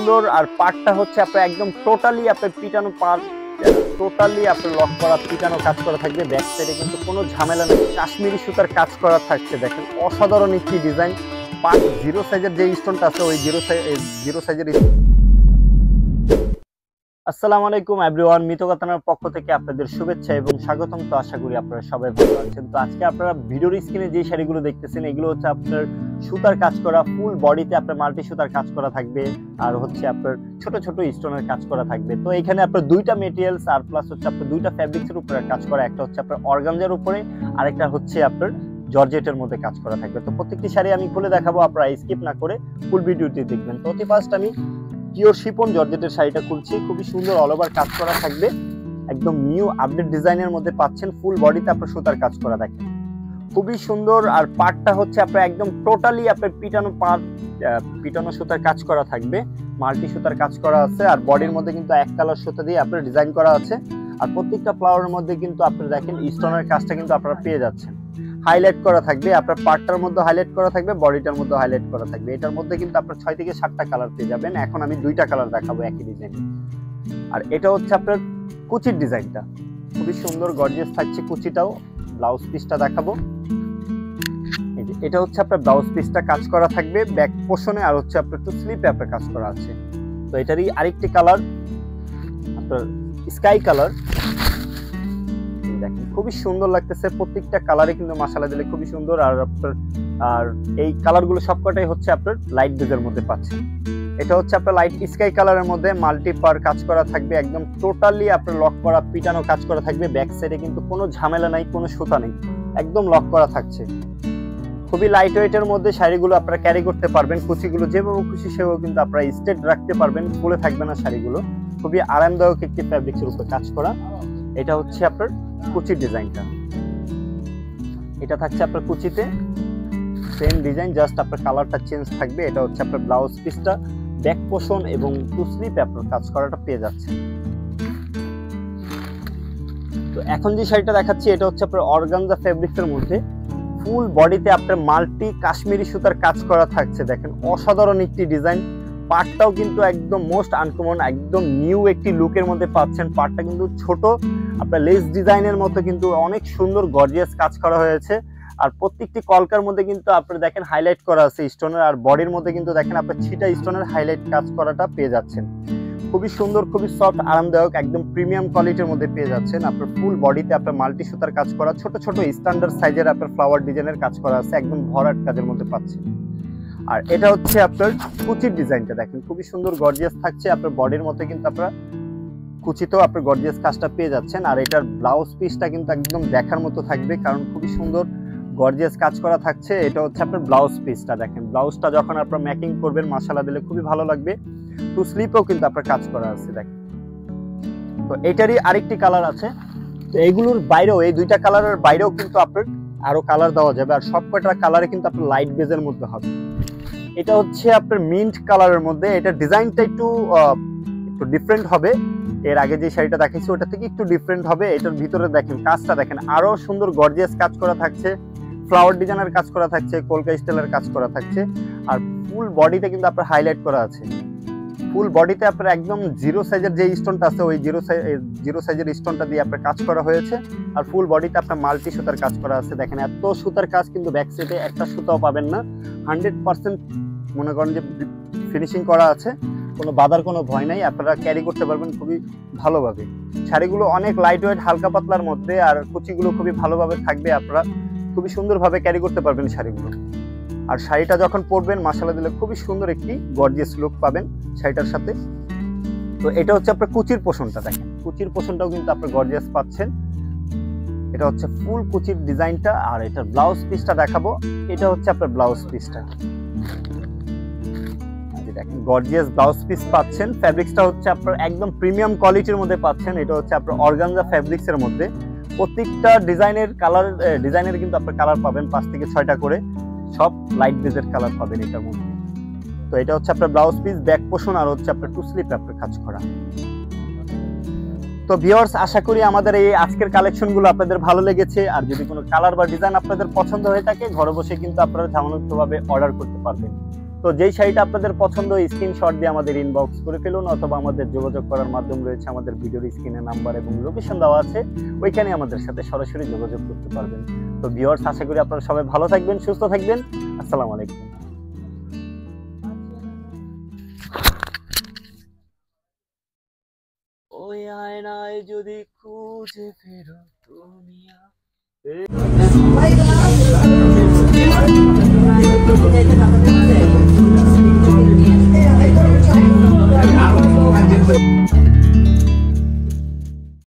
সুন্দর। আর পাটটা হচ্ছে আপনার একদম টোটালি আপনার পিটানো পাট, টোটালি আপনার লক করা পিটানো কাজ করা থাকবে। ব্যাক সাইডে কিন্তু কোনো ঝামেলা নেই, কাশ্মীরি সুতার কাজ করা থাকছে। দেখেন অসাধারণ একটি ডিজাইন। পাট জিরো সাইজের যে স্টোনটা আছে ওই জিরো সাইজের। আসসালামু আলাইকুম এভরিওয়ান, মিতকাতানার পক্ষ থেকে আপনাদের শুভেচ্ছা এবং স্বাগতম। তো আশা করি আপনারা সবাই ভালো আছেন। তো আজকে আপনারা ভিডিওর স্ক্রিনে যে শাড়িগুলো দেখতেছেন এগুলো হচ্ছে আপনার সুতার কাজ করা, ফুল বডিতে আপনার মাল্টি সুতার কাজ করা থাকবে, আর হচ্ছে আপনার ছোট ছোট স্টোনের কাজ করা থাকবে। তো এখানে আপনার দুইটা মেটেরিয়ালস আর প্লাস হচ্ছে আপনার দুইটা ফ্যাব্রিক্সের উপরে কাজ করা, একটা হচ্ছে আপনার অর্গানজার উপরে আর একটা হচ্ছে আপনার জর্জেটের মধ্যে কাজ করা থাকবে। তো প্রত্যেকটি শাড়ি আমি খুলে দেখাবো, আপনারা স্কিপ না করে ফুল ভিডিওটি দেখবেন। তো অতি ফার্স্ট আমি পিওর শিফন জর্জেটের শাড়িটা খুলছি। খুবই সুন্দর অল ওভার কাজ করা থাকবে, একদম নিউ আপডেট ডিজাইনের মধ্যে পাচ্ছেন। ফুল বডিতে আপনার সুতার কাজ করা থাকে, খুবই সুন্দর। আর পাটটা হচ্ছে আপনার একদম টোটালি আপনার পিটানো সুতার কাজ করা থাকবে, মাল্টি সুতার কাজ করা আছে। আর বডির মধ্যে কিন্তু এক কালার সুতা দিয়ে আপনার ডিজাইন করা আছে। আর প্রত্যেকটা ফ্লাওয়ারের মধ্যে কিন্তু আপনারা দেখেন স্টোনের কাজটা কিন্তু আপনারা পেয়ে যাচ্ছেন। হাইলাইট করা থাকবে, আপনার পার্টটার মধ্যে হাইলাইট করা থাকবে, বডিটার মধ্যে হাইলাইট করা থাকবে। এটার মধ্যে কিন্তু আপনার 6 থেকে 7টা কালার পেয়ে যাবেন। এখন আমি 2টা কালার দেখাবো একই ডিজাইনে। আর এটা হচ্ছে আপনার কুচির ডিজাইনটা, খুবই সুন্দর গর্জিয়াস থাকছে কুচিটাও। ব্লাউজ পিসটা দেখাবো। এই যে এটা হচ্ছে আপনার ব্লাউজ পিসটা কাজ করা থাকবে ব্যাক পোর্শনে, আর হচ্ছে আপনার একটু স্লিপে আপনার কাজ করা আছে। তো এটারই আরেকটি কালার আপনার স্কাই কালার, দেখেন খুবই সুন্দর লাগতেছে। প্রত্যেকটা কালারে কিন্তু মাশাআল্লাহ দিলে খুবই সুন্দর। আর এই কালারগুলো সবকটাই হচ্ছে আপনার লাইট বেজের মধ্যে পাচ্ছেন। এটা হচ্ছে আপনার লাইট স্কাই কালারের মধ্যে মাল্টি পার কাজ করা থাকবে, একদম টোটালি আপনার লক করা পিটানো কাজ করা থাকবে। ব্যাক সাইডে কিন্তু কোনো ঝামেলা নাই, কোনো সুতা নেই, একদম লক করা থাকছে। খুবই লাইট ওয়েটের মধ্যে শাড়িগুলো আপনারা ক্যারি করতে পারবেন। কুচিগুলো যেভাবে খুশি সেভাবে কিন্তু আপনারা স্ট্রেট রাখতে পারবেন, খুলে থাকবে না শাড়িগুলো। খুবই আরামদায়ক একটি ফ্যাব্রিক্সের উপর কাজ করা। এটা হচ্ছে আপনার কুচির ডিজাইনটা, এটা থাকছে আপনার কুচিতে সেম ডিজাইন, জাস্ট আপনার কালারটা চেঞ্জ থাকবে। এটা হচ্ছে আপনার ব্লাউজ পিসটা, ব্যাক পোর্শন এবং টু স্লিপে আপনার কাজ করাটা পেয়ে যাচ্ছে। তো এখন যে শাড়িটা দেখাচ্ছি এটা হচ্ছে আপনার অর্গানজা ফেব্রিক্সের মধ্যে ফুল বডিতে আপনার মাল্টি কাশ্মীরি সুতার কাজ করা থাকছে। দেখেন অসাধারণ একটি ডিজাইন। পাটটাও কিন্তু একদম মোস্ট আনকমন, একদম নিউ একটি লুকের মধ্যে পাচ্ছেন। পাটটা কিন্তু ছোট আপনার লেস ডিজাইনের মতো কিন্তু অনেক সুন্দর গর্জিয়াস কাজ করা হয়েছে। আর প্রত্যেকটি কলকার মধ্যে কিন্তু আপনারা দেখেন হাইলাইট করা আছে স্টোনের, আর বডির মধ্যে কিন্তু দেখেন আপনার ছিটা স্টোনের হাইলাইট কাজ করাটা পেয়ে যাচ্ছেন। খুবই সুন্দর, খুবই সফট, আরামদায়ক, একদম প্রিমিয়াম কোয়ালিটির মধ্যে পেয়ে যাচ্ছেন। আপনার ফুল বডিতে আপনার মাল্টি সুতার কাজ করা, ছোট ছোট স্ট্যান্ডার্ড সাইজের আপনার ফ্লাওয়ার ডিজাইনের কাজ করা আছে, একদম ভরাট কাজের মধ্যে পাচ্ছেন। আর এটা হচ্ছে আপনার কুচির ডিজাইনটা, দেখেন খুবই সুন্দর গর্জিয়াস থাকছে। আপনার বডির মধ্যে কিন্তু আপনার কুচিতেও আপনার গর্জিয়াস কাজটা পেয়ে যাচ্ছেন। আর এটার ব্লাউজ পিসটা কিন্তু একদম দেখার মতো থাকবে, কারণ খুবই সুন্দর গর্জিয়াস কাজ করা থাকছে। এটা হচ্ছে আপনার ব্লাউজ পিসটা, দেখেন ব্লাউজটা যখন আপনার ম্যাকিং করবেন মাশাআল্লাহ দিলে খুবই ভালো লাগবে। টু স্লিপেও কিন্তু আপনার কাজ করা আছে দেখেন। তো এটারই আরেকটি কালার আছে। তো এইগুলোর বাইরেও, এই 2টা কালারের বাইরেও কিন্তু আপনার আরো কালার দেওয়া যাবে। আর সবকটা কালারে কিন্তু আপনার লাইট বেজের মধ্যে হবে। এটা হচ্ছে আপনার মিন্ট কালারের মধ্যে, এটা ডিজাইনটা একটু ডিফারেন্ট হবে। এর আগে যে শাড়িটা দেখাচ্ছি ওটা থেকে একটু ডিফারেন্ট হবে। এটার ভিতরে দেখেন কাজটা দেখেন আরো সুন্দর গর্জিয়াস কাজ করা থাকছে, ফ্লাওয়ার ডিজাইনের কাজ করা থাকছে, কলকা স্টাইলের কাজ করা থাকছে। আর ফুল বডিতে কিন্তু আপনার হাইলাইট করা আছে। ফুল বডিতে আপনার একদম জিরো সাইজের যে স্টোনটা আছে ওই জিরো সাইজের স্টোনটা দিয়ে আপনার কাজ করা হয়েছে। আর ফুল বডিতে আপনার মাল্টি সুতার কাজ করা আছে। দেখেন এত সুতার কাজ কিন্তু ব্যাক সাইডে একটা সুতাও পাবেন না। 100% মনে করেন যে ফিনিশিং করা আছে, কোনো বাধার কোনো ভয় নাই, আপনারা ক্যারি করতে পারবেন খুবই ভালোভাবে। শাড়িগুলো অনেক লাইট ওয়েট হালকা পাতলার মধ্যে, আর কুচিগুলো খুবই ভালোভাবে থাকবে, আপনারা খুবই সুন্দরভাবে ক্যারি করতে পারবেন শাড়িগুলো। আর শাড়িটা যখন পরবেন মাশাআল্লাহ দিলে খুবই সুন্দর একটি গর্জিয়াস লুক পাবেন শাড়িটার সাথে। তো এটা হচ্ছে আপনার কুচির পোর্শনটা, দেখেন কুচির পোর্শনটাও কিন্তু আপনার গর্জিয়াস পাচ্ছেন। এটা হচ্ছে ফুল কুচির ডিজাইনটা। আর এটার ব্লাউজ পিসটা দেখাবো। এটা হচ্ছে আপনার ব্লাউজ পিসটা, দেখেন গর্জিয়াস ব্লাউজ পিস পাচ্ছেন। ফ্যাব্রিক্সটা হচ্ছে আপনার একদম প্রিমিয়াম কোয়ালিটির মধ্যে পাচ্ছেন। এটা হচ্ছে আপনার অর্গানজা ফ্যাব্রিক্সের মধ্যে। প্রত্যেকটা ডিজাইনের কিন্তু আপনার কালার পাবেন 5 থেকে 6টা করে, সব লাইট বেজের কালার পাবেন এটার মধ্যে। তো এটা হচ্ছে আপনার ব্লাউজ পিস, ব্যাক পোর্শন, আর হচ্ছে আপনার টু স্লিপে আপনার কাজ করা। তো ভিউয়ার্স, আশা করি আমাদের এই আজকের কালেকশনগুলো আপনাদের ভালো লেগেছে। আর যদি কোনো কালার বা ডিজাইন আপনাদের পছন্দ হয়ে থাকে ঘরে বসে কিন্তু আপনারা ঝামেলামুক্তভাবে অর্ডার করতে পারবেন। তো যেই শাড়িটা আপনাদের পছন্দ, স্ক্রিনশট দিয়ে আমাদের ইনবক্স করে ফেলুন, অথবা আমাদের যোগাযোগ করার মাধ্যম রয়েছে আমাদের ভিডিওর স্ক্রিনে নাম্বার এবং লোকেশন দেওয়া আছে, ওইখানে আমাদের সাথে সরাসরি যোগাযোগ করতে পারবেন। তো ভিউয়ার্স, আশা করি আপনারা সবাই ভালো থাকবেন, সুস্থ থাকবেন। আসসালামু আলাইকুম। ওই আয়নায় যদি খুঁজে ফেরো তুমি